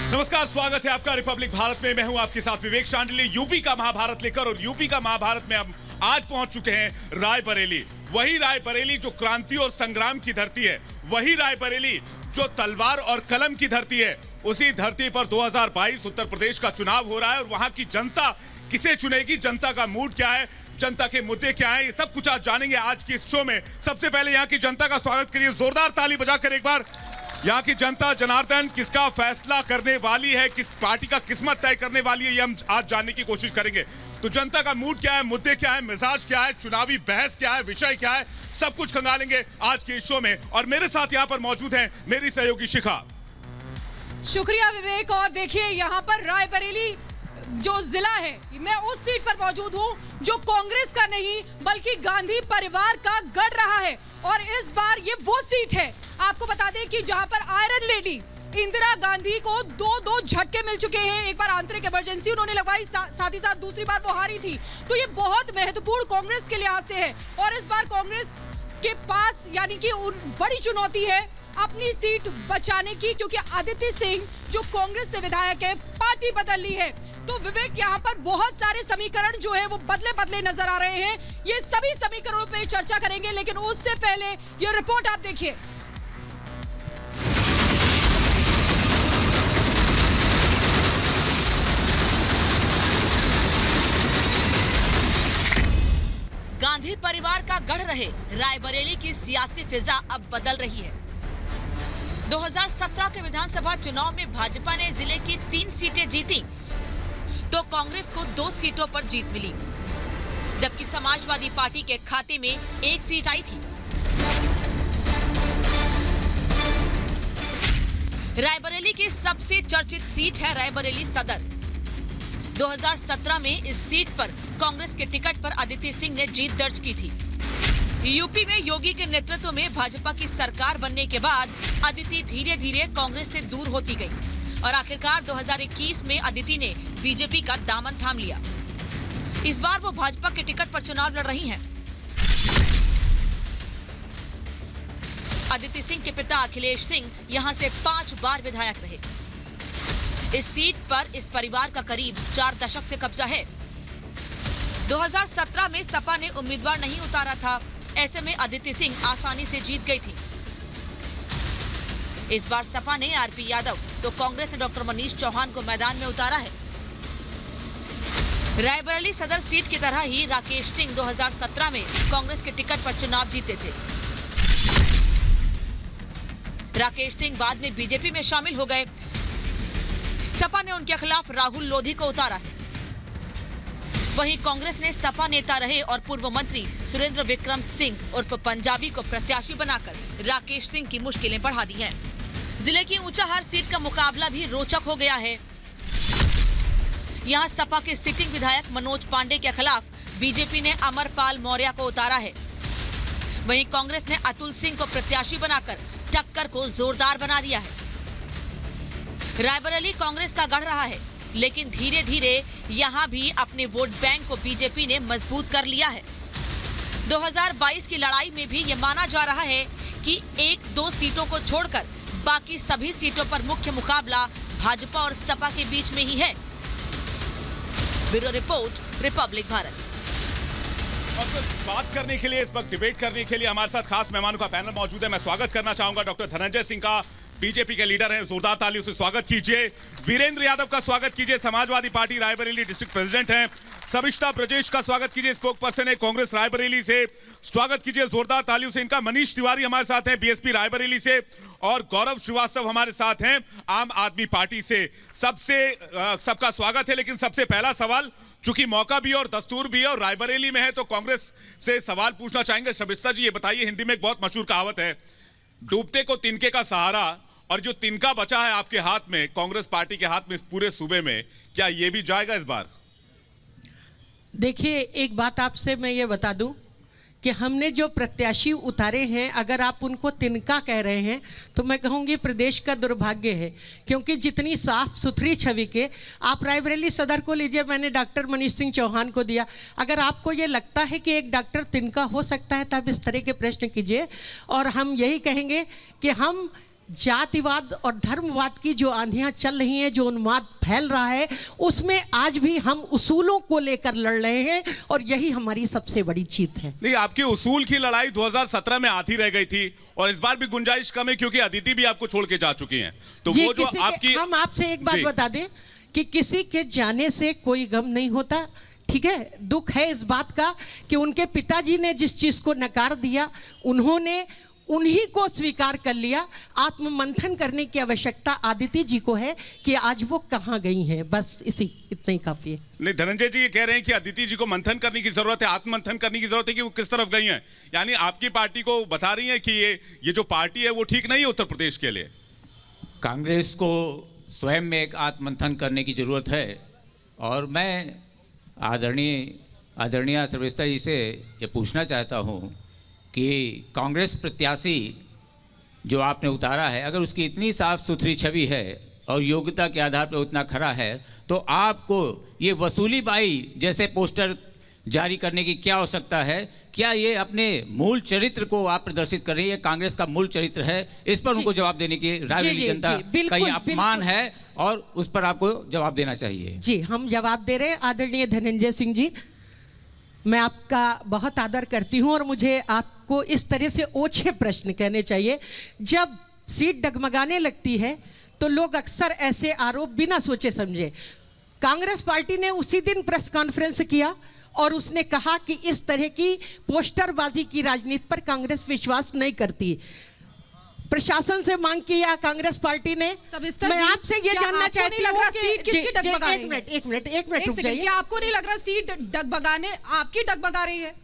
नमस्कार, स्वागत है आपका रिपब्लिक भारत में। मैं हूं आपके साथ विवेक शांडिल्य, यूपी का महाभारत लेकर। और यूपी का महाभारत में हम आज पहुंच चुके हैं रायबरेली। वही रायबरेली जो क्रांति और संग्राम की धरती है, वही रायबरेली जो तलवार और कलम की धरती है। उसी धरती पर 2022 उत्तर प्रदेश का चुनाव हो रहा है और वहां की जनता किसे चुनेगी, जनता का मूड क्या है, जनता के मुद्दे क्या हैं, ये सब कुछ आज जानेंगे आज की इस शो में। सबसे पहले यहाँ की जनता का स्वागत करिए, जोरदार ताली बजाकर एक बार। यहाँ की जनता जनार्दन किसका फैसला करने वाली है, किस पार्टी का किस्मत तय करने वाली है, ये हम आज जानने की कोशिश करेंगे। तो जनता का मूड क्या है, मुद्दे क्या है, मिजाज क्या है, चुनावी बहस क्या है, विषय क्या है, सब कुछ खंगालेंगे आज के इस शो में। और मेरे साथ यहाँ पर मौजूद हैं मेरी सहयोगी शिखा। शुक्रिया विवेक। और देखिए यहाँ पर रायबरेली जो जिला है, मैं उस सीट पर मौजूद हूँ जो कांग्रेस का नहीं बल्कि गांधी परिवार का गढ़ रहा है। और इस बार ये वो सीट है, आपको बता दें कि जहां पर आयरन लेडी इंदिरा गांधी को दो झटके मिल चुके हैं। एक बार आंतरिक इमरजेंसी उन्होंने लगवाई, साथ ही साथ दूसरी बार वो हारी थी। तो ये बहुत महत्वपूर्ण कांग्रेस के लिहाज से है। और इस बार कांग्रेस के पास यानी कि बड़ी चुनौती है अपनी सीट बचाने की, क्योंकि आदित्य सिंह जो कांग्रेस से विधायक है, पार्टी बदल ली है। तो विवेक यहाँ पर बहुत सारे समीकरण जो है वो बदले नजर आ रहे हैं। ये सभी समीकरणों पे चर्चा करेंगे, लेकिन उससे पहले ये रिपोर्ट आप देखिए। गांधी परिवार का गढ़ रहे रायबरेली की सियासी फिजा अब बदल रही है। 2017 के विधानसभा चुनाव में भाजपा ने जिले की 3 सीटें जीती तो कांग्रेस को 2 सीटों पर जीत मिली, जबकि समाजवादी पार्टी के खाते में 1 सीट आई थी। रायबरेली की सबसे चर्चित सीट है रायबरेली सदर। 2017 में इस सीट पर कांग्रेस के टिकट पर आदित्य सिंह ने जीत दर्ज की थी। यूपी में योगी के नेतृत्व में भाजपा की सरकार बनने के बाद अदिति धीरे धीरे कांग्रेस से दूर होती गई और आखिरकार 2021 में अदिति ने बीजेपी का दामन थाम लिया। इस बार वो भाजपा के टिकट पर चुनाव लड़ रही हैं। अदिति सिंह के पिता अखिलेश सिंह यहां से 5 बार विधायक रहे। इस सीट पर इस परिवार का करीब 4 दशक से कब्जा है। 2017 में सपा ने उम्मीदवार नहीं उतारा था, ऐसे में अदिति सिंह आसानी से जीत गई थी। इस बार सपा ने आरपी यादव तो कांग्रेस ने डॉक्टर मनीष चौहान को मैदान में उतारा है। रायबरेली सदर सीट की तरह ही राकेश सिंह 2017 में कांग्रेस के टिकट पर चुनाव जीते थे। राकेश सिंह बाद में बीजेपी में शामिल हो गए। सपा ने उनके खिलाफ राहुल लोधी को उतारा है। वहीं कांग्रेस ने सपा नेता रहे और पूर्व मंत्री सुरेंद्र विक्रम सिंह उर्फ पंजाबी को प्रत्याशी बनाकर राकेश सिंह की मुश्किलें बढ़ा दी हैं। जिले की ऊंचाहार सीट का मुकाबला भी रोचक हो गया है। यहां सपा के सिटिंग विधायक मनोज पांडे के खिलाफ बीजेपी ने अमरपाल मौर्य को उतारा है। वहीं कांग्रेस ने अतुल सिंह को प्रत्याशी बनाकर टक्कर को जोरदार बना दिया है। रायबरेली कांग्रेस का गढ़ रहा है, लेकिन धीरे धीरे यहां भी अपने वोट बैंक को बीजेपी ने मजबूत कर लिया है। 2022 की लड़ाई में भी ये माना जा रहा है कि 1-2 सीटों को छोड़कर बाकी सभी सीटों पर मुख्य मुकाबला भाजपा और सपा के बीच में ही है। Bureau report, Republic Bharat. और बात करने के लिए, इस वक्त डिबेट करने के लिए हमारे साथ खास मेहमानों का पैनल मौजूद है। मैं स्वागत करना चाहूंगा डॉक्टर धनंजय सिंह का, बीजेपी के लीडर हैं, जोरदार तालियों से स्वागत कीजिए। वीरेंद्र यादव का स्वागत कीजिए, Samajwadi party Raebareli district president हैं। सविता ब्रजेश का स्वागत कीजिए, स्पोक पर्सन है कांग्रेस रायबरेली से, स्वागत कीजिए जोरदार तालियों से इनका। मनीष तिवारी हमारे साथ हैं बीएसपी रायबरेली से, और गौरव श्रीवास्तव हमारे साथ हैं आम आदमी पार्टी से। सबका स्वागत है। लेकिन सबसे पहला सवाल, चूंकि मौका भी और दस्तूर भी है और रायबरेली में है, तो कांग्रेस से सवाल पूछना चाहेंगे। सविता जी, ये बताइए, हिंदी में एक बहुत मशहूर कहावत है, डूबते को तिनके का सहारा, और जो तिनका बचा है आपके हाथ में, कांग्रेस पार्टी के हाथ में इस पूरे सूबे में, क्या ये भी जाएगा इस बार? देखिए, एक बात आपसे मैं ये बता दूं कि हमने जो प्रत्याशी उतारे हैं, अगर आप उनको तिनका कह रहे हैं तो मैं कहूँगी प्रदेश का दुर्भाग्य है, क्योंकि जितनी साफ सुथरी छवि के आप रायबरेली सदर को लीजिए, मैंने डॉक्टर मनीष सिंह चौहान को दिया। अगर आपको ये लगता है कि एक डॉक्टर तिनका हो सकता है तो आप इस तरह के प्रश्न कीजिए, और हम यही कहेंगे कि हम जातिवाद और धर्मवाद की जो आंधियां चल रही हैं, जो उन्माद फैल रहा है, उसमें आज भी हम उसूलों को लेकर लड़ रहे हैं और यही हमारी सबसे बड़ी जीत है। नहीं, आपकी उसूल की लड़ाई 2017 में आधी रह गई थी और इस बार भी गुंजाइश कम है क्योंकि अदिति भी आपको छोड़ के जा चुकी हैं। तो वो जो आपकी, हम आपसे एक बात बता दें कि किसी के जाने से कोई गम नहीं होता, ठीक है। दुख है इस बात का कि उनके पिताजी ने जिस चीज को नकार दिया, उन्होंने उन्हीं को स्वीकार कर लिया। आत्ममंथन करने की आवश्यकता आदिति जी को है कि आज वो कहाँ गई हैं, बस इतना ही काफी है। नहीं, धनंजय जी ये कह रहे हैं कि अदिति जी को मंथन करने की जरूरत है, आत्ममंथन करने की जरूरत है कि वो किस तरफ गई हैं। यानी आपकी पार्टी को बता रही है कि ये जो पार्टी है वो ठीक नहीं है उत्तर प्रदेश के लिए। कांग्रेस को स्वयं में एक आत्ममंथन करने की जरूरत है और मैं आदरणीय सर्वेश्वर जी से ये पूछना चाहता हूँ कि कांग्रेस प्रत्याशी जो आपने उतारा है, अगर उसकी इतनी साफ सुथरी छवि है और योग्यता के आधार पर उतना खरा है, तो आपको ये वसूली बाई जैसे पोस्टर जारी करने की क्या आवश्यकता है? क्या ये अपने मूल चरित्र को आप प्रदर्शित कर रही है? कांग्रेस का मूल चरित्र है, इस पर उनको जवाब देने की रायबरेली जनता का ये अपमान है और उस पर आपको जवाब देना चाहिए। जी, हम जवाब दे रहे हैं। आदरणीय धनंजय सिंह जी, मैं आपका बहुत आदर करती हूं और मुझे आपको इस तरह से ओछे प्रश्न कहने चाहिए। जब सीट डगमगाने लगती है तो लोग अक्सर ऐसे आरोप बिना सोचे समझे। कांग्रेस पार्टी ने उसी दिन प्रेस कॉन्फ्रेंस किया और उसने कहा कि इस तरह की पोस्टरबाजी की राजनीति पर कांग्रेस विश्वास नहीं करती। प्रशासन से मांग किया कांग्रेस पार्टी ने। मैं आपसे ये जानना चाहती हूँ कि एक मिनट रुक जाइए। क्या आपको नहीं लग रहा सीट डगमगाने आपकी डगमगा रही है?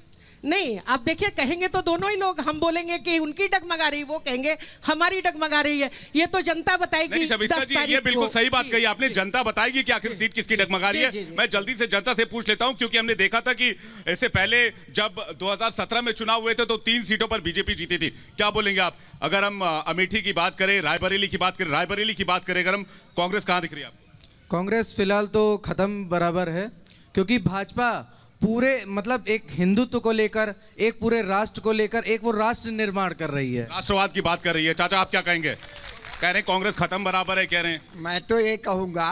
नहीं, आप देखिए, कहेंगे तो दोनों ही लोग, हम बोलेंगे कि उनकी डगमगा रही, वो कहेंगे हमारी डगमगा रही है। ये तो जनता बताएगी। नहीं शबिस्ता जी, ये बिल्कुल सही बात कही आपने। जनता बताएगी कि आखिर सीट किसकी डगमगा रही है। मैं जल्दी से जनता से पूछ लेता हूं क्योंकि हमने देखा था कि इससे पहले जब 2017 में चुनाव हुए थे तो 3 सीटों पर बीजेपी जीती थी। क्या बोलेंगे आप? अगर हम अमेठी की बात करें, रायबरेली की बात करें, अगर हम कांग्रेस कहां दिख रही है आपको? कांग्रेस फिलहाल तो खत्म बराबर है क्योंकि भाजपा पूरे मतलब एक हिंदुत्व को लेकर, एक पूरे राष्ट्र को लेकर एक वो राष्ट्र निर्माण कर रही है, राष्ट्रवाद की बात कर रही है। चाचा आप क्या कहेंगे? कह रहे हैं कांग्रेस खत्म बराबर है, कह रहे हैं। मैं तो ये कहूँगा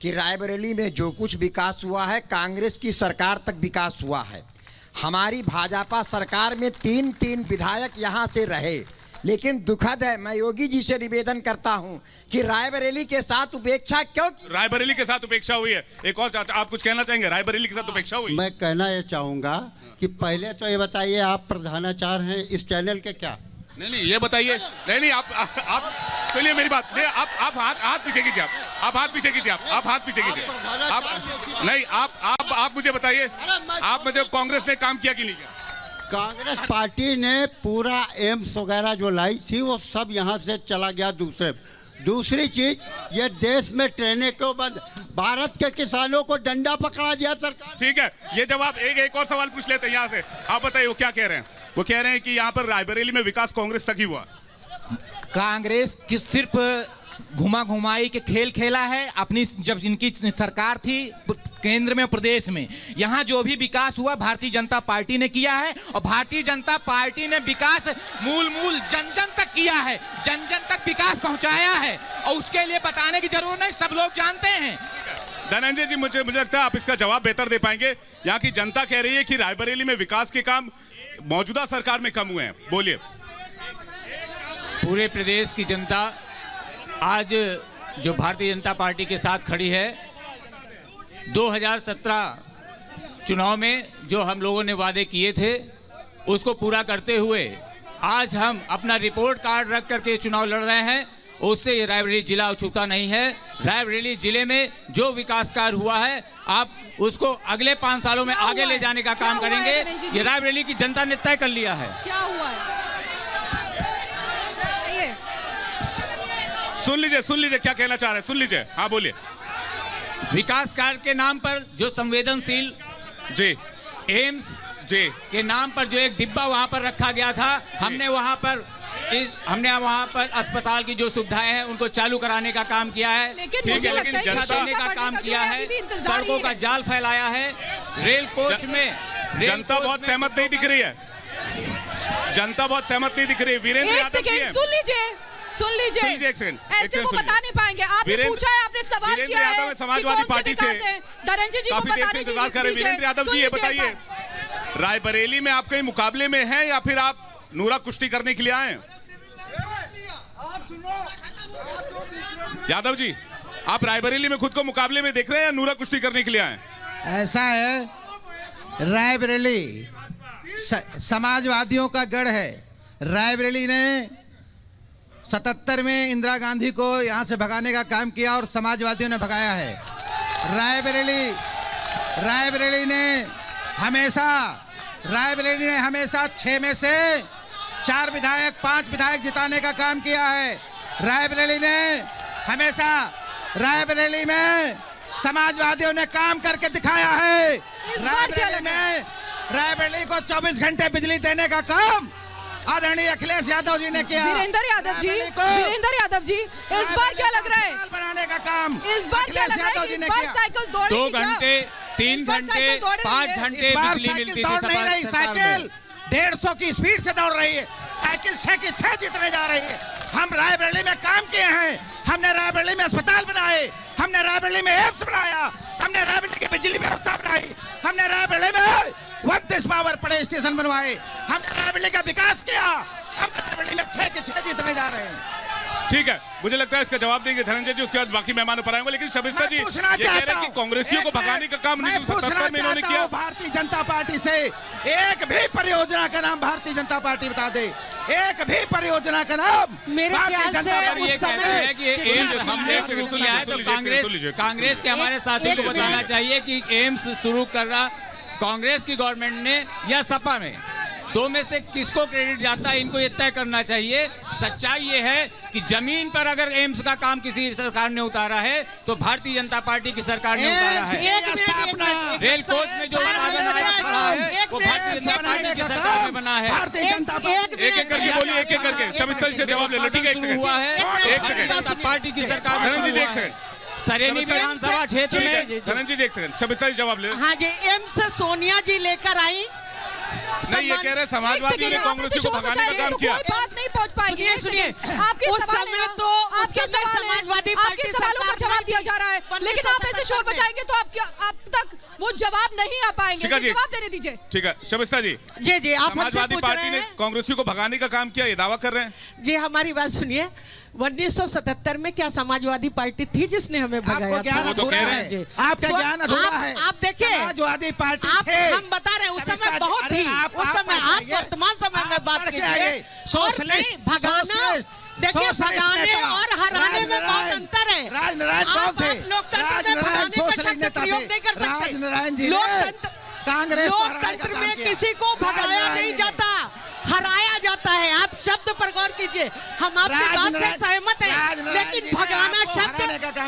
कि रायबरेली में जो कुछ विकास हुआ है, कांग्रेस की सरकार तक विकास हुआ है। हमारी भाजपा सरकार में 3 विधायक यहाँ से रहे, लेकिन दुखद है। मैं योगी जी से निवेदन करता हूं कि रायबरेली के साथ उपेक्षा क्यों? रायबरेली के साथ उपेक्षा हुई है। एक और चाचा आप कुछ कहना चाहेंगे? रायबरेली के साथ उपेक्षा हुई? मैं कहना ये चाहूंगा कि पहले तो ये बताइए आप प्रधानाचार्य हैं इस चैनल के क्या? नहीं ये बताइए। नहीं आप चलिए मेरी बात नहीं, आप हाथ पीछे कीजिए। आप हाथ पीछे कीजिए। आप हाथ पीछे कीजिए। आप मुझे बताइए, आप मुझे कांग्रेस ने काम किया कि नहीं किया? कांग्रेस पार्टी ने पूरा एम्स वगैरह जो लाई थी वो सब यहाँ से चला गया। दूसरी चीज, ये देश में ट्रेनें क्यों बंद? भारत के किसानों को डंडा पकड़ा दिया सरकार। ठीक है, ये जवाब एक और सवाल पूछ लेते हैं यहाँ से। आप बताइए वो क्या कह रहे हैं? वो कह रहे हैं कि यहाँ पर रायबरेली में विकास कांग्रेस तक ही हुआ। कांग्रेस की सिर्फ घुमाई के खेल खेला है। अपनी जब इनकी सरकार थी केंद्र में, प्रदेश में, यहाँ जो भी विकास हुआ भारतीय जनता पार्टी ने किया है और भारतीय जनता पार्टी ने विकास मूल जन तक किया है, जन तक विकास पहुंचाया है और उसके लिए बताने की जरूरत नहीं, सब लोग जानते हैं। धनंजय जी, मुझे लगता है आप इसका जवाब बेहतर दे पाएंगे। यहाँ की जनता कह रही है कि रायबरेली में विकास के काम मौजूदा सरकार में कम हुए हैं। बोलिए। पूरे प्रदेश की जनता आज जो भारतीय जनता पार्टी के साथ खड़ी है, 2017 चुनाव में जो हम लोगों ने वादे किए थे उसको पूरा करते हुए आज हम अपना रिपोर्ट कार्ड रख करके चुनाव लड़ रहे हैं। उससे ये रायबरेली जिला अछूता नहीं है। रायबरेली जिले में जो विकास कार्य हुआ है, आप उसको अगले 5 सालों में आगे ले जाने का काम करेंगे। ये रायबरेली की जनता ने तय कर लिया है। क्या हुआ है? सुन लीजिए क्या कहना चाह रहे हैं, सुन लीजिए। हाँ बोलिए। विकास कार्य के नाम पर जो संवेदनशील जी एम्स जी के नाम पर जो एक डिब्बा वहां पर रखा गया था, हमने वहां पर अस्पताल की जो सुविधाएं हैं उनको चालू कराने का काम किया है। लेकिन जनता देने का काम किया है, सड़कों का जाल फैलाया है, रेल कोच में जनता बहुत सहमत नहीं दिख रही है। जनता बहुत सहमत नहीं दिख रही है। वीरेंद्र यादव जी, सुन लीजिए एक सेकंड, ऐसे वो बता नहीं पाएंगे। आपने पूछा है, आपने सवाल किया है समाजवादी पार्टी से धनंजय जी को बताने इंतजार कर रहे हैं। वीरेंद्र यादव जी, ये बताइए, रायबरेली में आप कहीं मुकाबले में हैं या फिर आप नूरा कुश्ती करने के लिए आए हैं? यादव जी, आप रायबरेली में खुद को मुकाबले में देख रहे हैं या नूरा कुश्ती करने के लिए आए? ऐसा है, रायबरेली समाजवादियों का गढ़ है। रायबरेली ने 77 में इंदिरा गांधी को यहां से भगाने का काम किया और समाजवादियों ने भगाया है। रायबरेली ने हमेशा 6 में से 4 विधायक 5 विधायक जिताने का काम किया है। रायबरेली में समाजवादियों ने काम करके दिखाया है। रायबरेली को 24 घंटे बिजली देने का काम आदरणीय अखिलेश यादव जी ने किया। वीरेंद्र यादव जी, इस बार क्या लग रहा है? बनाने का काम इस बार क्या लग रहा है? इस बार साइकिल दौड़ेगी 2 घंटे, 3 घंटे, 5 घंटे बिजली मिलती थी। साइकिल 150 की स्पीड से दौड़ रही है। साइकिल 6 की 6 जीतने जा रही है। हम रायबरेली में काम किए हैं। हमने रायबरेली में अस्पताल बनाए, हमने रायबरेली में एम्स बनाया, हमने रायबरेली की बिजली व्यवस्था बनाई, हमने रायबरेली में 31 पावर पड़े स्टेशन बनवाए, हमने रायबरेली का विकास किया। हम रायबरेली में 6 के 6 जीतने जा रहे हैं। ठीक है, मुझे लगता है इसका जवाब देंगे धनंजय जी, उसके बाद बाकी मेहमानों पर आएंगे। लेकिन शमिस्ता जी, ये कह रहे हैं कि कांग्रेसियों को भगाने का काम 1977 में इन्होंने किया। भारतीय जनता पार्टी से एक भी परियोजना का नाम भारतीय जनता पार्टी बता दे, एक भी परियोजना का नाम। मेरे ख्याल से ये कहना है कि एम्स हमने शुरू किया है, तो कांग्रेस के हमारे साथियों को बताना चाहिए कि एम्स शुरू कर रहा कांग्रेस की गवर्नमेंट ने या सपा में, 2 में से किसको क्रेडिट जाता है, इनको ये तय करना चाहिए। सच्चाई ये है कि जमीन पर अगर एम्स का काम किसी सरकार ने उतारा है तो भारतीय जनता पार्टी की सरकार ने उतारा है। रेल कोच में जो उत्पादन आया खड़ा है वो भारतीय जनता पार्टी की सरकार में बना है। एक करके बोलिए, एक करके शमिस्ता जी से जवाब ले लो। ठीक है, हुआ है एक सेकंड, जनता पार्टी की सरकार में। धनंजय जी एक सेकंड, सरेनी विधानसभा क्षेत्र में धनंजय जी एक सेकंड, शमिस्ता जी जवाब ले। हाँ जी, एम्स सोनिया जी लेकर आई। नहीं, ये कह रहे समाजवादियों ने कांग्रेस को भगाने का काम किया। कोई बात नहीं पहुंच पाएगी। सुनिए, आपके उस समय तो आपके समाजवादी पार्टी सवालों का जवाब दिया जा रहा है, लेकिन आप ऐसे शोर बचाएंगे तो आप तक वो जवाब नहीं आ पाएंगे। जवाब देने दीजिए। ठीक है, शमिस्ता जी, जी आप समाजवादी पार्टी ने कांग्रेसियों को भगाने का काम किया, ये दावा कर रहे हैं। जी हमारी बात सुनिए, 1977 में क्या समाजवादी पार्टी थी जिसने हमें भगाया? आपको ज्ञान अधूरा है, आपका ज्ञान अधूरा है। आप देखिए, समाजवादी पार्टी हम बता रहे हैं उस समय बहुत थी। उस समय आप वर्तमान समय में बात कीजिए। सोशलिस्ट भगाना, देखिए भगाने और हराने में बहुत अंतर है। राजनारायण कौन थे? राजनारायण जी लोकतंत्र में किसी को भगाया नहीं जाता, हराया जाता है। आप शब्द पर गौर कीजिए, हम आपकी बात से सहमत हैं, लेकिन भगाना शब्द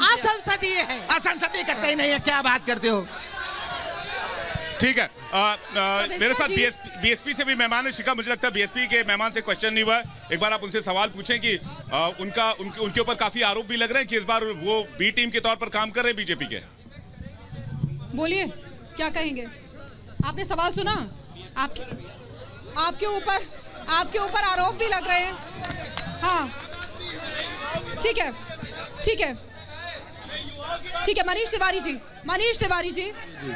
असंसदीय है। असंसदीय करते ही नहीं है, क्या बात करते हो? ठीक है, मेरे साथ बीएसपी से भी मेहमान है। शिखा, मुझे लगता है बीएसपी के मेहमान से क्वेश्चन नहीं हुआ है। एक बार आप उनसे सवाल पूछें कि उनके ऊपर काफी आरोप भी लग रहे हैं कि इस बार वो बी टीम के तौर पर काम कर रहे हैं बीजेपी के। बोलिए, क्या कहेंगे? आपने सवाल सुना? आपके ऊपर आरोप भी लग रहे हैं। हाँ, ठीक है, ठीक है, ठीक है। मनीष तिवारी जी,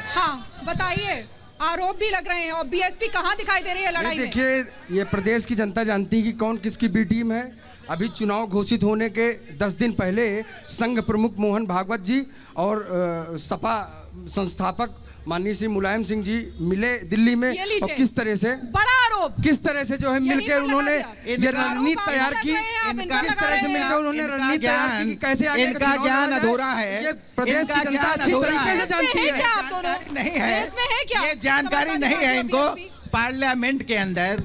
हाँ बताइए, आरोप भी लग रहे हैं और बीएसपी कहाँ दिखाई दे रही है लड़ाई में? देखिए, ये प्रदेश की जनता जानती है कि कौन किसकी बी टीम है। अभी चुनाव घोषित होने के 10 दिन पहले संघ प्रमुख मोहन भागवत जी और सपा संस्थापक माननीय श्री मुलायम सिंह जी मिले दिल्ली में, और किस तरह से बड़ा आरोप, किस तरह से जो है मिलकर उन्होंने ये रणनीति तैयार की, किस तरह से मिलकर उन्होंने रणनीति तैयार की, कैसे आगे इनका ज्ञान अधूरा है। ये प्रदेश की जनता अच्छी तरीके से जानती है। नहीं है, ये जानकारी नहीं है इनको। पार्लियामेंट के अंदर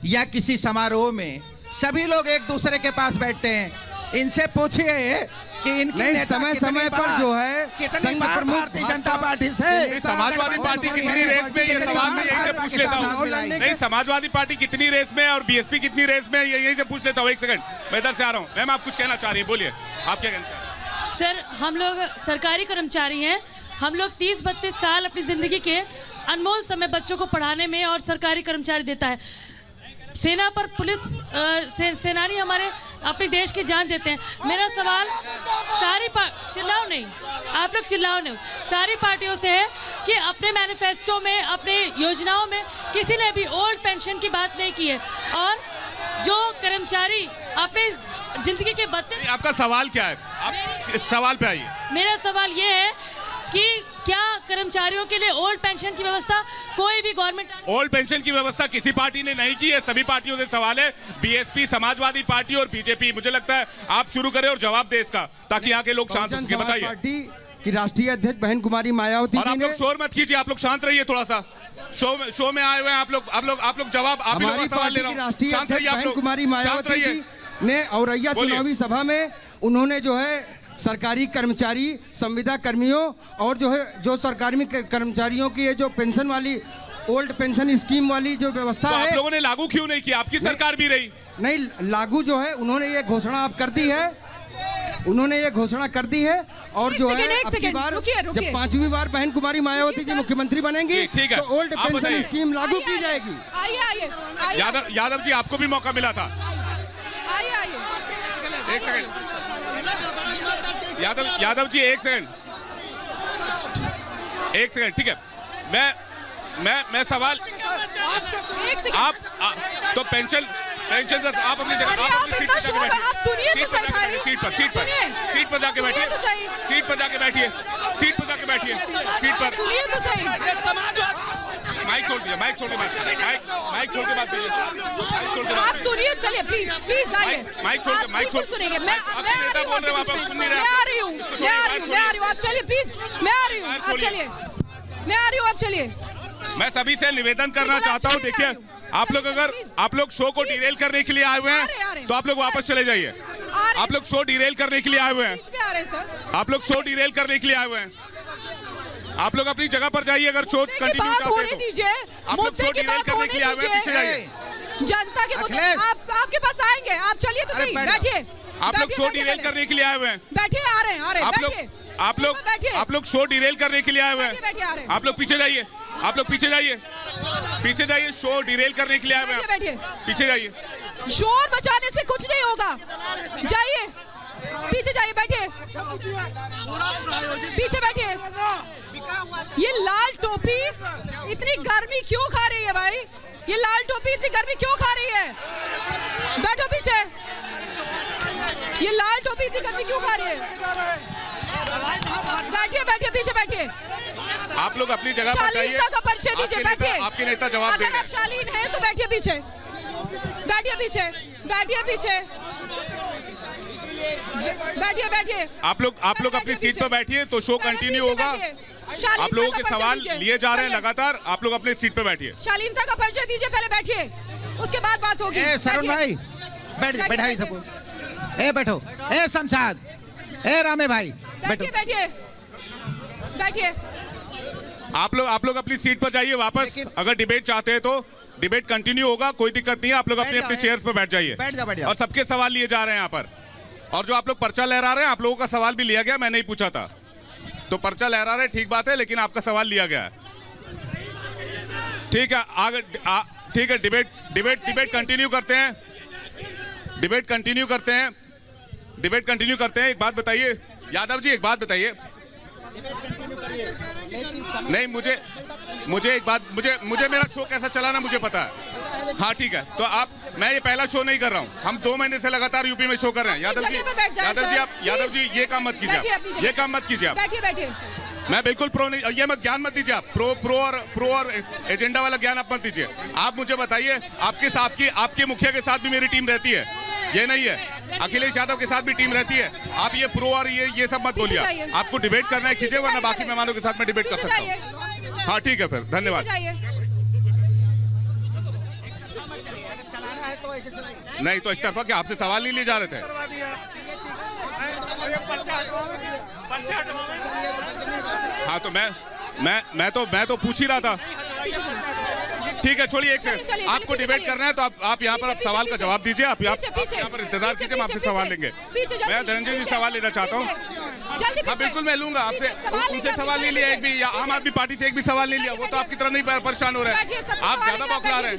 या किसी समारोह में सभी लोग एक दूसरे के पास बैठते हैं, इनसे पूछिए कि नहीं, समय समय पर जो है संघ प्रमुख भारतीय जनता पार्टी से समाजवादी पार्टी कितनी रेस में, ये सवाल मैं यहीं से पूछ लेता हूँ। नहीं, समाजवादी पार्टी कितनी रेस में और बीएसपी कितनी रेस में, ये यहीं से पूछ लेता हूँ। एक सेकंड, मैं इधर से आ रहा हूँ। मैम, आप कुछ कहना चाह रही हैं, बोलिए, आप क्या कहना चाह रही हैं? सर, हम लोग सरकारी कर्मचारी हैं। हम लोग 30-32 साल अपनी जिंदगी के अनमोल समय बच्चों को पढ़ाने में और सरकारी कर्मचारी देता है। सेना पर पुलिस सेनानी हमारे अपने देश की जान देते हैं। मेरा सवाल चिल्लाओ नहीं, आप लोग चिल्लाओ नहीं, सारी पार्टियों से है कि अपने मैनिफेस्टो में, अपने योजनाओं में किसी ने भी ओल्ड पेंशन की बात नहीं की है। और जो कर्मचारी अपने जिंदगी के बदले, आपका सवाल क्या है? आप सवाल पे आइए। मेरा सवाल ये है कि क्या कर्मचारियों के लिए ओल्ड पेंशन की व्यवस्था कोई भी गवर्नमेंट, ओल्ड पेंशन की व्यवस्था किसी पार्टी ने नहीं की है। सभी पार्टियों से सवाल है, बीएसपी, समाजवादी पार्टी और बीजेपी। मुझे लगता है आप शुरू करें और जवाब दें इसका, ताकि यहाँ के लोग शांत हो सके। बताइए। पार्टी की राष्ट्रीय अध्यक्ष बहन कुमारी मायावती और आप लोग शोर मत कीजिए, आप लोग शांत रहिए थोड़ा सा। शो में आए हुए हैं आप लोग जवाब, आप हमारी पार्टी की राष्ट्रीय अध्यक्ष बहन कुमारी मायावती जी ने औरैया चुनावी सभा में उन्होंने जो है सरकारी कर्मचारी, संविदा कर्मियों और जो सरकारी कर्मचारियों की ये जो पेंशन वाली, ओल्ड पेंशन स्कीम वाली जो व्यवस्था है, आप लोगों ने लागू क्यों नहीं किया? आपकी सरकार भी रही। नहीं, लागू जो है उन्होंने ये घोषणा आप कर दी है, उन्होंने ये घोषणा कर दी है। और जो है अब की बार जब 5वीं बार बहन कुमारी मायावती जी मुख्यमंत्री बनेंगी तो ओल्ड पेंशन स्कीम लागू की जाएगी। यादव जी, आपको भी मौका मिला था। एक सेकंड यादव जी, एक सेकंड, ठीक है। मैं सवाल, आप तो पेंशन आप अपनी जगह, आप सुनिए तो सही भाई, सीट पर जाके बैठिए, सीट पर जाके बैठिए, सीट पर सुनिए तो सही। माइक छोड़ दिया, माइक छोड़ के बात कीजिए। आप सुनिए, चलिए प्लीज आइए। माइक छोड़ सुनेंगे। मैं आ रही हूँ, आप चलिए प्लीज। मैं आ रही हूँ, आप चलिए। मैं सभी से निवेदन करना चाहता हूँ, देखिए आप लोग शो को डिरेल करने के लिए आए हुए हैं तो आप लोग वापस चले जाइए। आप लोग शो डिरेल करने के लिए आए हुए हैं, आप लोग शो डिरेल करने के लिए आए हुए हैं। आप लोग अपनी जगह पर जाइए। अगर शो कंटिन्यू होने दीजिए, मुद्दे की बात होने दीजिए। जनता के मुद्दे आपके पास आएंगे, आप चलिए तो सही, बैठिए। आप लोग शो डिरेल करने के लिए आए हुए हैं, बैठिए। आ रहे हैं, बैठिए। आप लोग शो डिरेल करने के लिए आए हुए हैं। आप लोग पीछे जाइए, पीछे जाइए। शो डिरेल करने के लिए आए हुए हैं, पीछे जाइए। शोर मचाने से कुछ नहीं होगा, जाइए, पीछे जाइए, बैठिए, पीछे बैठिए। ये लाल टोपी इतनी गर्मी क्यों खा रही है भाई? ये लाल टोपी इतनी गर्मी क्यों खा रही है? बैठो पीछे। ये लाल टोपी इतनी गर्मी क्यों खा रही है? बैठिए, पीछे बैठिए। आप लोग अपनी जगह पर जाइए। शालीनता का परिचय दीजिए, बैठिए। आपके नेता जवाब दे रहे हैं। अगर आप शालीन हैं तो बैठिए पीछे, बैठिए। आप लोग अपनी सीट पर बैठिए तो शो कंटिन्यू होगा। आप लोगों के सवाल लिए जा रहे हैं लगातार, आप लोग अपनी सीट पर बैठिए। शालीनता का परिचय दीजिए, पहले बैठिए, उसके बाद बात होगी। सरुण भाई बैठाइए सबको। बैठो। शमशाद, रामे भाई बैठिए। आप लोग अपनी सीट पर जाइए वापस। अगर डिबेट चाहते हैं तो डिबेट कंटिन्यू होगा, कोई दिक्कत नहीं है। आप लोग अपनी चेयर्स पर बैठ जाइए। और सबके सवाल लिए जा रहे हैं यहाँ पर। और जो आप लोग पर्चा लहरा रहे हैं, आप लोगों का सवाल भी लिया गया, मैं नहीं पूछा था। तो पर्चा लहरा रहे ठीक बात है, लेकिन आपका सवाल लिया गया है। ठीक है, आगे ठीक है। डिबेट कंटिन्यू करते हैं। डिबेट कंटिन्यू करते हैं। एक बात बताइए यादव जी, एक बात बताइए। नहीं, मुझे एक बात, मुझे मेरा शो कैसा चला ना मुझे पता है। हाँ ठीक है, तो मैं ये पहला शो नहीं कर रहा हूँ। हम 2 महीने से लगातार यूपी में शो कर रहे हैं। यादव जी ये काम मत कीजिए आप। बैठिए। मैं बिल्कुल प्रो नहीं, ये मत ज्ञान मत दीजिए आप। प्रो और एजेंडा वाला ज्ञान आप मत दीजिए। आप मुझे बताइए, आपके मुखिया के साथ भी मेरी टीम रहती है, ये नहीं है। अखिलेश यादव के साथ भी टीम रहती है। आप ये प्रो और ये सब मत बोलिए। आपको डिबेट करना है कीजिए, वरना बाकी मेहमानों के साथ मैं डिबेट कर सकता हूँ। हाँ ठीक है, फिर धन्यवाद। नहीं तो एक तरफा क्या आपसे सवाल नहीं लिए जा रहे थे? हाँ तो मैं तो पूछ ही रहा था। ठीक है, छोड़िए एक सेकंड। आपको डिबेट करना है तो आप यहाँ पर सवाल का जवाब दीजिए। आप यहाँ पर इंतजार कीजिए, हम आपसे सवाल लेंगे। मैं धनंजय जी सवाल लेना चाहता हूँ। हाँ बिल्कुल, मैं लूंगा आपसे। उनसे सवाल नहीं लिया एक भी, या आम आदमी पार्टी से एक भी सवाल नहीं लिया। वो तो आपकी तरह नहीं परेशान हो रहे हैं, आप ज्यादा बौखला रहे हैं।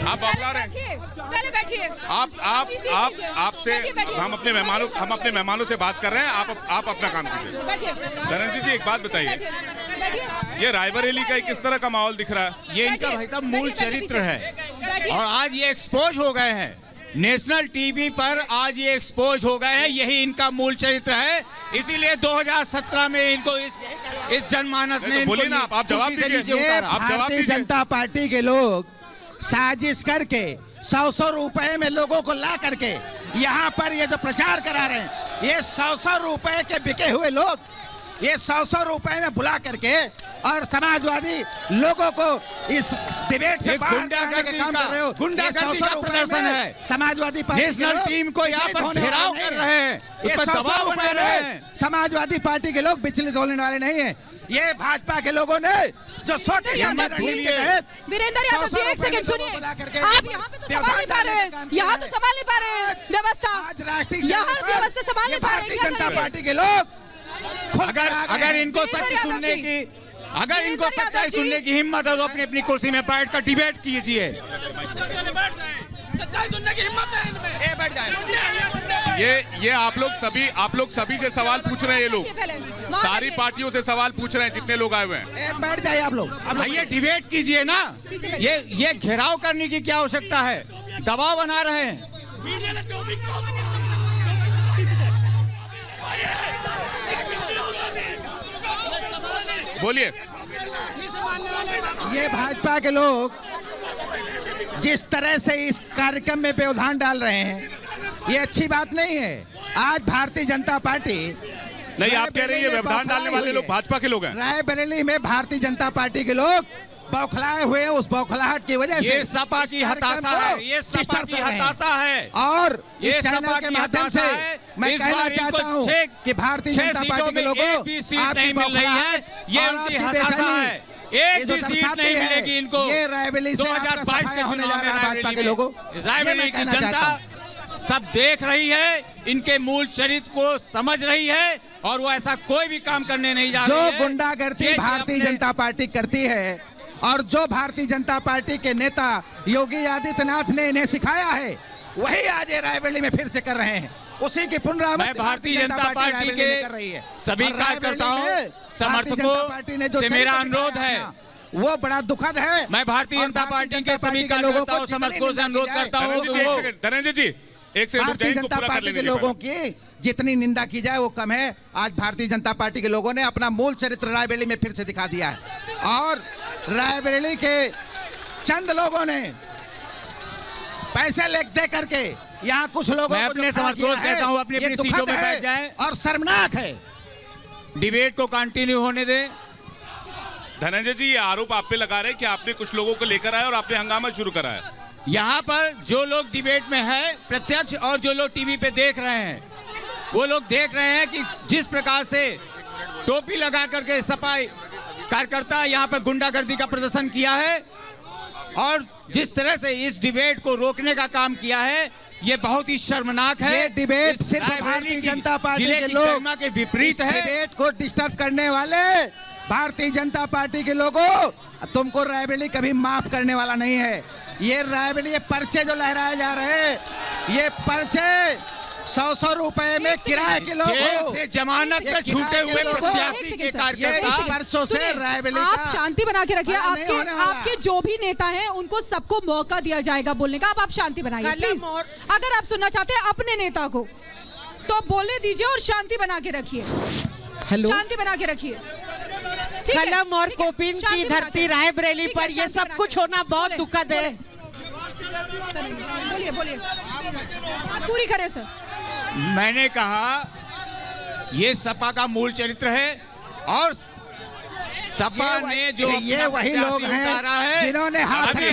आप बौखला रहे हैं। पहले बैठिए। आपसे हम अपने मेहमानों से बात कर रहे हैं। आप अपना काम कीजिए। धनंजय जी, एक बात बताइए, ये रायबरेली का किस तरह का माहौल दिख रहा है? ये इनका भाई साहब मूल चरित्र है और आज ये एक्सपोज हो गए हैं नेशनल टीवी पर। आज ये एक्सपोज हो गए हैं, यही इनका मूल चरित्र है। इसीलिए 2017 में इनको इस जनमानस में बोलिए ना, आप जवाब दीजिए। भारतीय जनता पार्टी के लोग साजिश करके 100 रुपए में लोगों को ला करके यहाँ पर ये जो प्रचार करा रहे हैं, ये 100 रुपए के बिके हुए लोग, ये 100 रुपए में बुला करके और समाजवादी लोगों को इस डिबेट से बाहर करने के काम कर रहे हो। गुंडागर्दी का प्रदर्शन है। समाजवादी पार्टी नेशनल टीम को यहाँ पर घेराव कर रहे हैं, ये दबाव बना रहे हैं। समाजवादी पार्टी के लोग विचलित होने वाले नहीं है। ये भाजपा के लोगों ने जो सोचे वीरेंद्र यादव जी, एक सेकंड सुनिए। आप यहाँ पे तो संभाल नहीं पा रहे हैं, यहाँ तो संभाल नहीं पा रहे हैं व्यवस्था, यहाँ व्यवस्था संभाल नहीं पा रहे हैं। भारतीय जनता पार्टी के लोग अगर इनको सच्चाई सुनने की हिम्मत है तो अपनी अपनी कुर्सी में बैठ कर डिबेट कीजिए। सच्चाई सुनने की हिम्मत है इनमें। बैठ जाए। ये आप लोग सभी से सवाल पूछ रहे हैं। ये लोग सारी पार्टियों से सवाल पूछ रहे हैं, जितने लोग आए हुए हैं। बैठ जाइए आप लोग। ये डिबेट कीजिए ना। ये घेराव करने की क्या आवश्यकता है? दबाव बना रहे हैं। बोलिए। ये भाजपा के लोग जिस तरह से इस कार्यक्रम में व्यवधान डाल रहे हैं, ये अच्छी बात नहीं है। आज भारतीय जनता पार्टी नहीं, आप कह रहे हैं ये व्यवधान डालने वाले लोग भाजपा के लोग हैं। रायबरेली में भारतीय जनता पार्टी के लोग बौखलाए हुए हैं। उस बौखलाहट की वजह से ये सपा की हताशा है, ये सपा की हताशा है और ये इस चैनल के माध्यम से मैं कहना चाहता हूँ कि भारतीय जनता पार्टी के लोगों एक भी सीट नहीं मिल रही है, ये उनकी हताशा है। एक भी सीट नहीं मिलेगी इनको। ये रायबरेली से 2022 के होने जा रहा है भाजपा के लोगों। रायबरेली की जनता सब देख रही है, इनके मूल चरित्र को समझ रही है और वो ऐसा कोई भी काम करने नहीं जा रही है। जो गुंडागर्दी भारतीय जनता पार्टी करती है और जो भारतीय जनता पार्टी के नेता योगी आदित्यनाथ ने इन्हें सिखाया है, वही आज ये रायबरेली में फिर से कर रहे हैं। उसी की पुनरावृत्ति भारतीय जनता पार्टी के सभी कार्यकर्ताओं समर्थकों से मेरा अनुरोध है, वो बड़ा दुखद है। मैं भारतीय जनता पार्टी के सभी कार्यकर्ताओं समर्थकों से अनुरोध करता हूँ। धनंजय जी, एक से भारतीय जनता पार्टी के लोगों की जितनी निंदा की जाए वो कम है। आज भारतीय जनता पार्टी के लोगों ने अपना मूल चरित्र रायबरेली में फिर से दिखा दिया है और रायबरेली के चंद लोगों ने पैसे दे करके यहाँ कुछ लोगों मैं अपने समर्थकों से कहता हूँ अपनी अपनी सीटों में बैठ जाएं और शर्मनाक है। डिबेट को कंटिन्यू होने दें। धनंजय जी, ये आरोप आप पे लगा रहे हैं कि आपने कुछ लोगों को लेकर आए और आपने हंगामा शुरू कराया। यहाँ पर जो लोग डिबेट में है प्रत्यक्ष और जो लोग टीवी पे देख रहे हैं, वो लोग देख रहे हैं कि जिस प्रकार से टोपी लगा करके सपा कार्यकर्ता यहाँ पर गुंडागर्दी का प्रदर्शन किया है और जिस तरह से इस डिबेट को रोकने का काम किया है, ये बहुत ही शर्मनाक है। ये डिबेट सिर्फ भारतीय जनता पार्टी के लोग के विपरीत है। डिबेट को डिस्टर्ब करने वाले भारतीय जनता पार्टी के लोगों, तुमको रायबरेली कभी माफ करने वाला नहीं है। ये रायबरेली, ये पर्चे जो लहराए जा रहे हैं, ये पर्चे 100 रुपए में किराए के लोग से जमानत में छूटे हुए प्रत्याशी के कार्यकर्ता पर्चों से रायबरेली आप शांति बना के रखिए। आपके जो भी नेता हैं उनको सबको मौका दिया जाएगा बोलने का। अब आप शांति बनाइए प्लीज। अगर आप सुनना चाहते हैं अपने नेता को तो बोलने दीजिए और शांति बना के रखिए। शांति बना के रखिए। कलम और कोपिन की धरती रायबरेली पर ये सब कुछ होना बहुत दुखद है। बोलिए बोलिए, पूरी करें सर। मैंने कहा ये सपा का मूल चरित्र है और सपा ने जो ये वही लोग हैं जिन्होंने हाथ के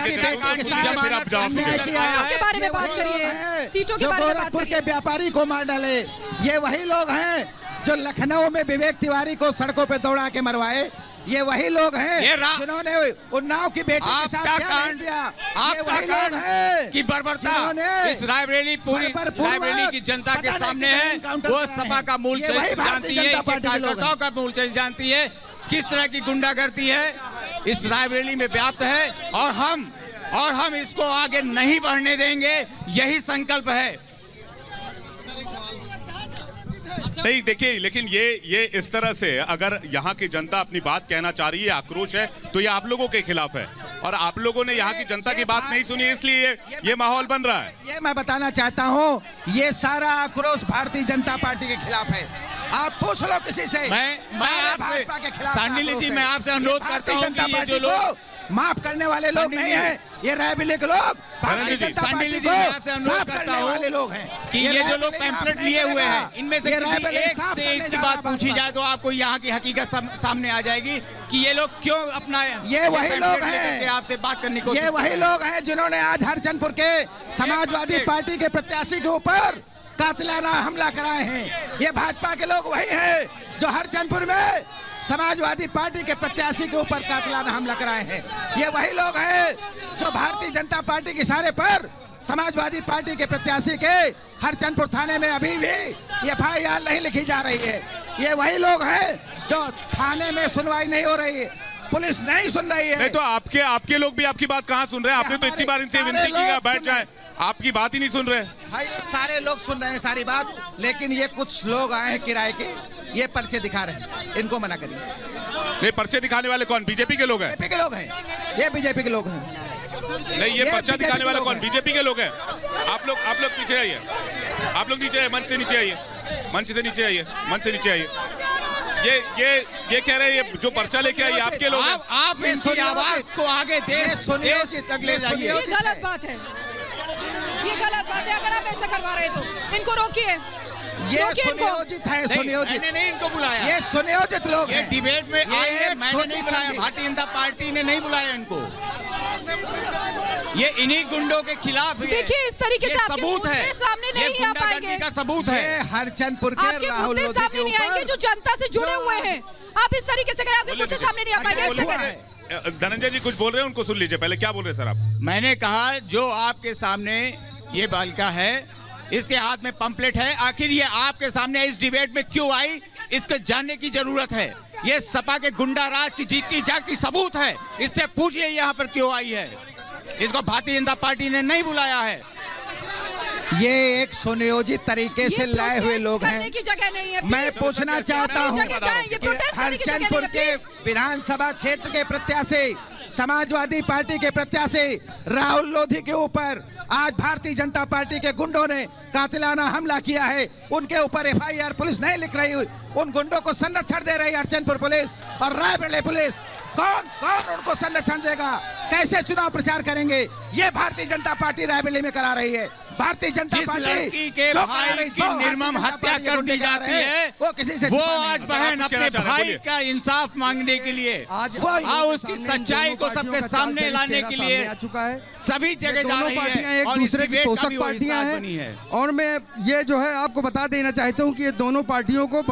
बारे में बात करिए, सीटों के बारे में बात गोरखपुर करिए। के व्यापारी को मार डाले, ये वही लोग हैं जो लखनऊ में विवेक तिवारी को सड़कों पे दौड़ा के मरवाए। ये वही लोग हैं जिन्होंने उन्नाव की बेटी के साथ क्या नहीं किया। ये वही लोग हैं कि बर्बरता इस रायबरेली पूरी रायबरेली की जनता के सामने है। वो सपा का मूल चरित्र जानती है, कार्यकर्ताओं का मूल चरित्र जानती है, किस तरह की गुंडागर्दी है इस रायबरेली में व्याप्त है। और हम और हम इसको आगे नहीं बढ़ने देंगे, यही संकल्प है। नहीं देखिए, लेकिन ये इस तरह से अगर यहाँ की जनता अपनी बात कहना चाह रही है, आक्रोश है, तो ये आप लोगों के खिलाफ है और आप लोगों ने यहाँ की जनता की बात नहीं सुनी, इसलिए ये माहौल बन रहा है। ये मैं बताना चाहता हूँ, ये सारा आक्रोश भारतीय जनता पार्टी के खिलाफ है। आप पूछ लो किसी से। मैं भाजपा के खिलाफ सांडिल्य जी, मैं आपसे अनुरोध करता हूँ कि ये जो लोग माफ करने वाले लोग नहीं हैं, ये रायबरेली के लोग भारतीय जनता पार्टी को साफ करने वाले लोग हैं कि ये जो लोग पैम्पलेट लिए हुए हैं, इनमें से किसी एक से इसकी बात पूछी जाए तो आपको यहाँ की हकीकत सामने आ जाएगी कि ये लोग क्यों अपना ये वही लोग हैं, आपसे बात करने को ये वही लोग हैं जिन्होंने आज हरचंदपुर के समाजवादी पार्टी के प्रत्याशी के ऊपर कातिलाना हमला कराए हैं। ये भाजपा के लोग वही हैं जो हरचंदपुर में समाजवादी पार्टी के प्रत्याशी के ऊपर कातिलाना हमला कराए हैं। ये वही लोग हैं जो भारतीय जनता पार्टी के इशारे पर समाजवादी पार्टी के प्रत्याशी के हरचंदपुर थाने में अभी भी FIR नहीं लिखी जा रही है। ये वही लोग हैं जो थाने में सुनवाई नहीं हो रही है, पुलिस नहीं सुन रही है। नहीं तो आपके लोग भी आपकी बात कहाँ सुन रहे हैं? आपने तो इतनी बार इनसे विनती की बैठ जाए, आपकी बात ही नहीं सुन रहे। भाई सारे लोग सुन रहे हैं सारी बात, लेकिन ये कुछ लोग आए हैं किराए के, ये पर्चे दिखा रहे हैं, इनको मना करिए। नहीं, पर्चे दिखाने वाले कौन? बीजेपी के लोग हैं? बीजेपी के लोग हैं, ये बीजेपी के लोग हैं। नहीं, ये पर्चा दिखाने वाले कौन? बीजेपी के लोग हैं। आप लोग नीचे आइए, आप लोग नीचे आइए, मंच से नीचे आइए, मंच से नीचे आइए, मंच से नीचे आइए। ये कह रहे हैं, ये जो पर्चा लेके आई आपके लोग हैं। आप इनकी आवाज को आगे देश तक ले जाइए। ये गलत बात है, ये गलत बात है। अगर आप ऐसा करवा रहे तो इनको रोकिए। ये सुनियोजित है, सुनियोजित। मैंने नहीं इनको बुलाया, ये सुनियोजित लोग ये डिबेट में आए हैं, मैंने नहीं बुलाया, भारतीय जनता पार्टी ने नहीं बुलाया इनको। ये इन्हीं गुंडों के खिलाफ देखिए, इस तरीके से आपके सबूत है, सामने नहीं आ पाएंगे का सबूत है। हरचंदपुर के राहुल लोधी सामने नहीं आएंगे जो जनता से जुड़े हुए हैं। आप इस तरीके से करें, आपके मुद्दे सामने नहीं आ पाएंगे। धनंजय जी कुछ बोल रहे हैं, उनको सुन लीजिए। पहले क्या बोल रहे हैं सर आप? मैंने कहा जो आपके सामने ये बालिका है, इसके हाथ में पंपलेट है, आखिर ये आपके सामने इस डिबेट में क्यों आई, इसको जानने की जरूरत है। ये सपा के गुंडा राज की जीतती जागती सबूत है, इससे पूछिए यहाँ पर क्यों आई है। इसको भारतीय जनता पार्टी ने नहीं बुलाया है। ये एक सुनियोजित तरीके से लाए हुए लोग हैं। की जगह नहीं है। मैं पूछना चाहता हूँ, हरचंदपुर के विधानसभा क्षेत्र के प्रत्याशी, समाजवादी पार्टी के प्रत्याशी राहुल लोधी के ऊपर आज भारतीय जनता पार्टी के गुंडों ने कातिलाना हमला किया है। उनके ऊपर FIR पुलिस नहीं लिख रही, उन गुंडों को संरक्षण दे रही है हरचंदपुर पुलिस और रायबरेली पुलिस। कौन उनको संरक्षण देगा? कैसे चुनाव प्रचार करेंगे? ये भारतीय जनता पार्टी रायबरेली में करा रही है। भारतीय जनता पार्टी के भाई की निर्मम हत्या कर दी जाती है, वो किसी से वो आज बहन अपने भाई का इंसाफ मांगने के लिए, आज उसकी सच्चाई को सबके सामने लाने के लिए आ चुका है। सभी जगह जा रही है एक दूसरे की पोषक पार्टियां हैं। और मैं ये जो है आपको बता देना चाहता हूँ कि ये दोनों पार्टियों को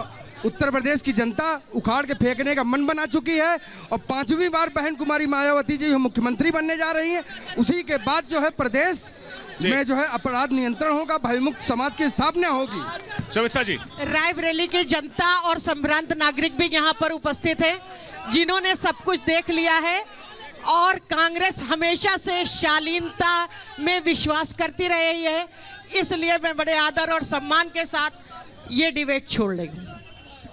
उत्तर प्रदेश की जनता उखाड़ के फेंकने का मन बना चुकी है और 5वीं बार बहन कुमारी मायावती जी मुख्यमंत्री बनने जा रही हैं। उसी के बाद जो है प्रदेश में जो है अपराध नियंत्रण होगा, भयमुक्त समाज की स्थापना होगी। शविता जी, रायबरेली की जनता और संभ्रांत नागरिक भी यहाँ पर उपस्थित है, जिन्होंने सब कुछ देख लिया है और कांग्रेस हमेशा से शालीनता में विश्वास करती रही है। इसलिए मैं बड़े आदर और सम्मान के साथ ये डिबेट छोड़ लेंगी।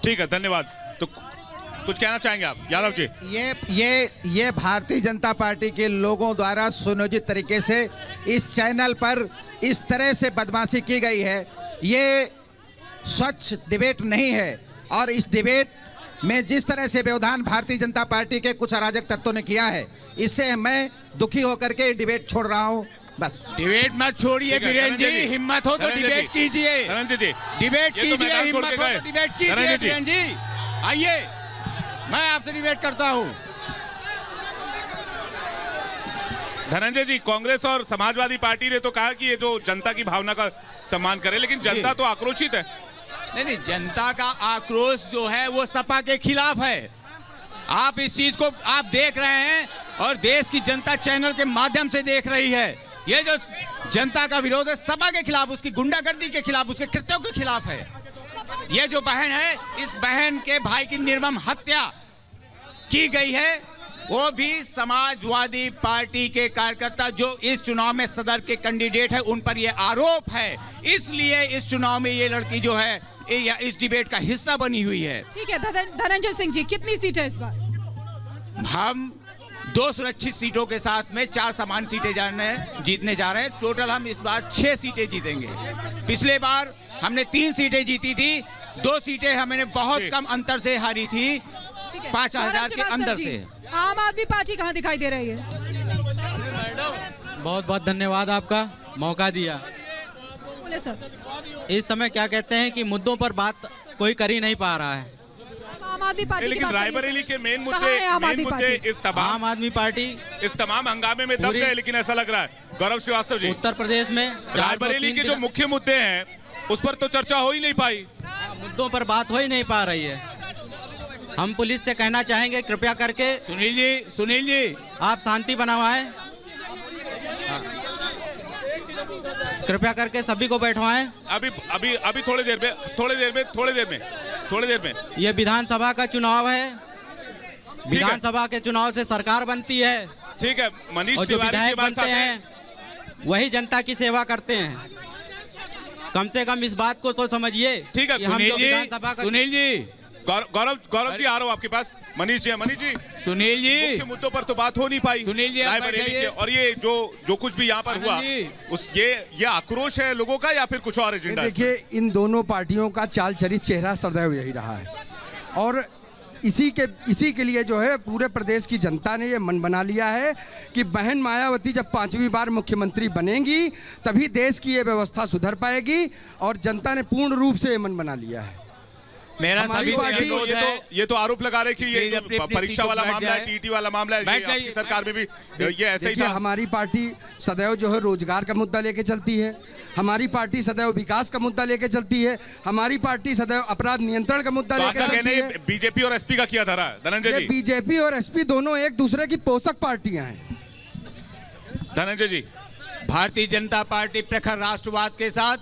ठीक है, धन्यवाद। तो कुछ कहना चाहेंगे आप यादव जी? ये भारतीय जनता पार्टी के लोगों द्वारा सुनियोजित तरीके से इस चैनल पर इस तरह से बदमाशी की गई है। ये स्वच्छ डिबेट नहीं है और इस डिबेट में जिस तरह से व्यवधान भारतीय जनता पार्टी के कुछ अराजक तत्वों ने किया है, इससे मैं दुखी होकर के डिबेट छोड़ रहा हूं। बस डिबेट मत छोड़िए बीरेन जी, हिम्मत हो तो डिबेट कीजिए। धनंजय जी, डिबेट कीजिए, हिम्मत हो तो डिबेट कीजिए। बीरेन जी आइए, मैं आपसे डिबेट करता हूं। धनंजय जी, कांग्रेस और समाजवादी पार्टी ने तो कहा कि ये जो जनता की भावना का सम्मान करे, लेकिन जनता तो आक्रोशित है। नहीं, जनता का आक्रोश जो है वो सपा के खिलाफ है। आप इस चीज को आप देख रहे हैं और देश की जनता चैनल के माध्यम से देख रही है। ये जो जनता का विरोध है सपा के खिलाफ, उसकी गुंडागर्दी के खिलाफ, उसके कृत्यों के खिलाफ है। ये जो बहन है, इस बहन के भाई की निर्मम हत्या की गई है, वो भी समाजवादी पार्टी के कार्यकर्ता जो इस चुनाव में सदर के कैंडिडेट है, उन पर ये आरोप है, इसलिए इस चुनाव में ये लड़की जो है या इस डिबेट का हिस्सा बनी हुई है। ठीक है धनंजय सिंह जी, कितनी सीटें इस बार? हम 2 सुरक्षित सीटों के साथ में 4 समान सीटें जीतने जा रहे हैं। टोटल हम इस बार 6 सीटें जीतेंगे। पिछले बार हमने 3 सीटें जीती थी, 2 सीटें हमने बहुत कम अंतर से हारी थी, 5,000 के अंदर से। आम आदमी पार्टी कहाँ दिखाई दे रही है? बहुत बहुत धन्यवाद आपका मौका दिया। बोले सर। इस समय क्या कहते हैं कि मुद्दों पर बात कोई कर ही नहीं पा रहा है। आम आदमी पार्टी लेकिन रायबरेली के मेन मुद्दे आम आदमी पार्टी इस तमाम हंगामे में दब गए, लेकिन ऐसा लग रहा है गौरव श्रीवास्तव जी, उत्तर प्रदेश में रायबरेली के जो मुख्य मुद्दे हैं उस पर तो चर्चा हो ही नहीं पाई। मुद्दों पर बात हो ही नहीं पा रही है। हम पुलिस से कहना चाहेंगे कृपया करके सुनील जी आप शांति बनवाएं, कृपया करके सभी को बैठवाएं। अभी थोड़ी देर में ये विधानसभा का चुनाव है, विधानसभा के चुनाव से सरकार बनती है। ठीक है, मनीष और जो विधायक बनते हैं वही जनता की सेवा करते हैं। कम से कम इस बात को तो समझिए। ठीक है सुनील जी, गौरव जी आ रहा हूँ आपके पास। मनीष जी सुनील जी मुख्य मुद्दों पर तो बात हो नहीं पाई सुनील जी रायबरेली के, और ये जो कुछ भी यहाँ पर हुआ ये आक्रोश है लोगों का या फिर कुछ और एजेंडा? देखिए, इन दोनों पार्टियों का चाल चरित चेहरा सदैव यही रहा है, और इसी के लिए जो है पूरे प्रदेश की जनता ने ये मन बना लिया है कि बहन मायावती जब 5वीं बार मुख्यमंत्री बनेंगी तभी देश की ये व्यवस्था सुधर पाएगी, और जनता ने पूर्ण रूप से ये मन बना लिया है। मेरा सभी ये तो आरोप लगा रहे कि ये परीक्षा वाला मामला है, टीटी वाला मामला है, आपकी सरकार में भी ये ऐसा ही था। हमारी पार्टी सदैव जो है रोजगार का मुद्दा लेके चलती है, हमारी पार्टी सदैव विकास का मुद्दा लेके चलती है, हमारी पार्टी सदैव अपराध नियंत्रण का मुद्दा लेके चलती है। बीजेपी और एसपी का किया धरा है धनंजय जी। बीजेपी और एसपी दोनों एक दूसरे की पोषक पार्टियां हैं। धनंजय जी, भारतीय जनता पार्टी प्रखर राष्ट्रवाद के साथ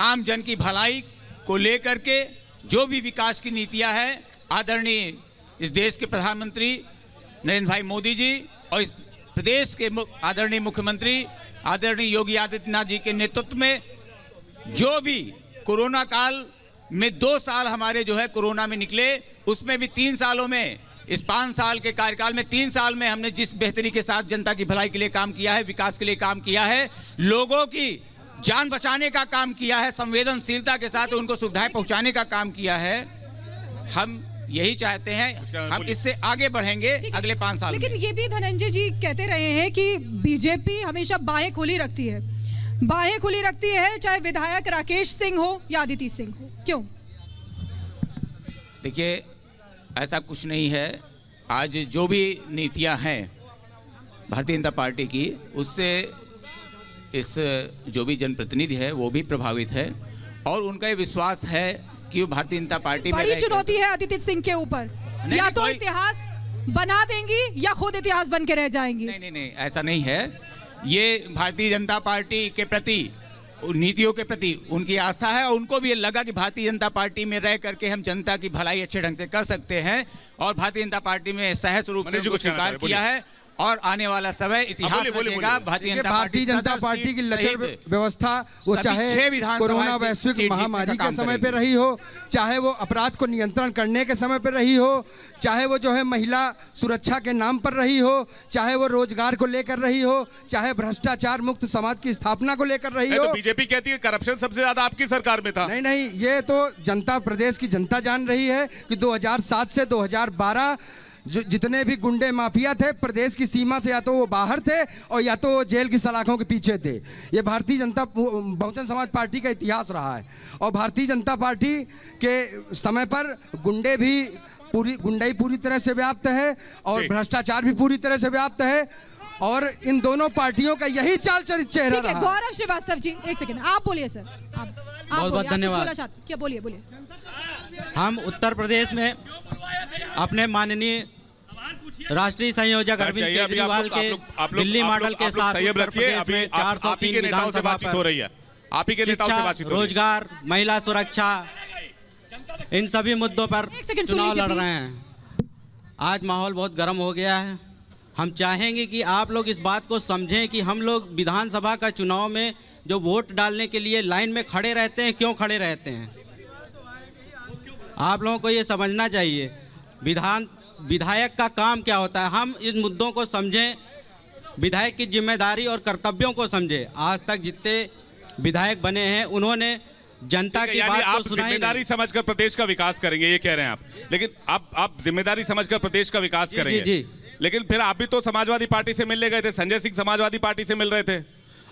आम जन की भलाई को लेकर के जो भी विकास की नीतियां हैं, आदरणीय इस देश के प्रधानमंत्री नरेंद्र भाई मोदी जी और इस प्रदेश के आदरणीय मुख्यमंत्री आदरणीय योगी आदित्यनाथ जी के नेतृत्व में, जो भी कोरोना काल में 2 साल हमारे जो है कोरोना में निकले, उसमें भी 3 सालों में, इस 5 साल के कार्यकाल में 3 साल में हमने जिस बेहतरी के साथ जनता की भलाई के लिए काम किया है, विकास के लिए काम किया है, लोगों की जान बचाने का काम किया है, संवेदनशीलता के साथ उनको सुविधाएं पहुंचाने का काम किया है। हम यही चाहते हैं, हम इससे आगे बढ़ेंगे अगले 5 साल। लेकिन ये भी धनंजय जी कहते रहे हैं कि बीजेपी हमेशा बाहें खुली रखती है, चाहे विधायक राकेश सिंह हो या अदिति सिंह हो। क्यों? देखिए, ऐसा कुछ नहीं है। आज जो भी नीतियां हैं भारतीय जनता पार्टी की, उससे इस जो भी जनप्रतिनिधि है वो भी प्रभावित है, और उनका ये विश्वास है कि वो भारतीय जनता पार्टी में बड़ी चुनौती है अदिति सिंह के ऊपर, या तो इतिहास बना देंगी या खुद इतिहास बन के रह जाएंगी। नहीं, ऐसा नहीं है। ये भारतीय जनता पार्टी के प्रति, नीतियों के प्रति उनकी आस्था है, और उनको भी ये लगा कि भारतीय जनता पार्टी में रह करके हम जनता की भलाई अच्छे ढंग से कर सकते हैं, और भारतीय जनता पार्टी में सहज रूप से स्वीकार किया है, और आने वाला समय इतिहास रचेगा। भारतीय जनता पार्टी की लचर व्यवस्था, वो चाहे कोरोना वैश्विक महामारी के समय पे रही हो, चाहे वो अपराध को नियंत्रण करने के समय पे रही हो, चाहे वो जो है महिला सुरक्षा के नाम पर रही हो, चाहे वो रोजगार को लेकर रही हो, चाहे भ्रष्टाचार मुक्त समाज की स्थापना को लेकर रही हो। तो बीजेपी कहती है करप्शन सबसे ज्यादा आपकी सरकार में था। नहीं, ये तो जनता, प्रदेश की जनता जान रही है कि 2007 से 2012 जो जितने भी गुंडे माफिया थे प्रदेश की सीमा से, या तो वो बाहर थे और या तो वो जेल की सलाखों के पीछे थे। ये भारतीय जनता बहुजन समाज पार्टी का इतिहास रहा है, और भारतीय जनता पार्टी के समय पर गुंडाई पूरी तरह से व्याप्त है, और भ्रष्टाचार भी पूरी तरह से व्याप्त है, और इन दोनों पार्टियों का यही चाल चरित चेहरा रहा है। गौरव श्रीवास्तव जी, एक सेकंड, आप बोलिए सर। बहुत बहुत धन्यवाद। क्या बोलिए। हम उत्तर प्रदेश में अपने माननीय राष्ट्रीय संयोजक अरविंद केजरीवाल के दिल्ली मॉडल के साथ उत्तर प्रदेश में 403 विधानसभा पर शिक्षा, रोजगार, महिला सुरक्षा, इन सभी मुद्दों पर चुनाव लड़ रहे हैं। आज माहौल बहुत गर्म हो गया है। हम चाहेंगे कि आप लोग इस बात को समझें कि हम लोग विधानसभा का चुनाव में जो वोट डालने के लिए लाइन में खड़े रहते हैं, क्यों खड़े रहते हैं, आप लोगों को ये समझना चाहिए। विधायक का काम क्या होता है, हम इन मुद्दों को समझें, विधायक की जिम्मेदारी और कर्तव्यों को समझें। आज तक जितने विधायक बने हैं उन्होंने जनता की बात आप को सुना ही जिम्मेदारी समझकर प्रदेश का विकास करेंगे, ये कह रहे हैं आप। लेकिन आप जिम्मेदारी समझकर प्रदेश का विकास करेंगे। जी। लेकिन फिर आप भी तो समाजवादी पार्टी से मिलने गए थे, संजय सिंह समाजवादी पार्टी से मिल रहे थे,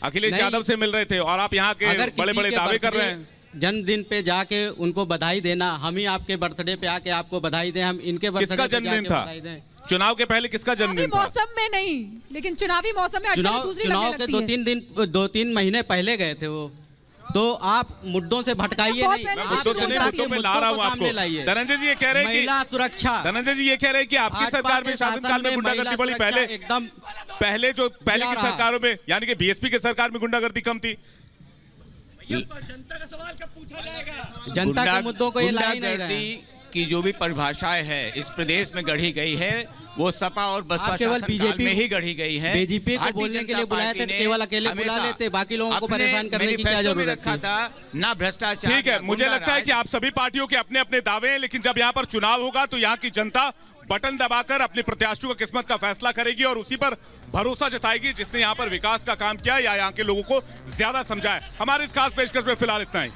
अखिलेश यादव से मिल रहे थे, और आप यहाँ के बड़े-बड़े दावे कर रहे हैं। जन्मदिन पे जाके उनको बधाई देना, हम ही आपके बर्थडे पे आके आपको बधाई दें, हम इनके बर्थडे किसका जन्मदिन था? चुनाव के पहले किसका जन्मदिन था? मौसम में नहीं, लेकिन चुनावी मौसम में चुनाव के 2-3 महीने पहले गए थे वो। तो आप मुद्दों से भटकाइए नहीं, धनंजय जी ये कह रहे हैं कि महिला सुरक्षा, धनंजय जी ये कह रहे हैं कि आपकी सरकार में शासनकाल में गुंडागर्दी बढ़ी, पहले की सरकारों में, यानी कि बीएसपी के सरकार में गुंडागर्दी कम थी। जनता का सवाल कब पूछा जाएगा? जनता के मुद्दों को ये ला ही नहीं रहे। की जो भी परिभाषाएं है इस प्रदेश में गढ़ी गई है, वो सपा और बसपा केवल बीजेपी में ही गढ़ी गई है। बीजेपी को बोलने के लिए बुलाए थे, केवल अकेले बुला लेते, बाकी लोगों को परेशान करने की क्या जरूरत था? ना भ्रष्टाचार। ठीक है, मुझे लगता है कि आप सभी पार्टियों के अपने अपने दावे हैं, लेकिन जब यहाँ पर चुनाव होगा तो यहाँ की जनता बटन दबाकर अपने प्रत्याशियों का किस्मत का फैसला करेगी और उसी पर भरोसा जताएगी जिसने यहाँ पर विकास का काम किया या यहाँ के लोगों को ज्यादा समझाया। हमारे इस खास पेशकश में फिलहाल इतना ही।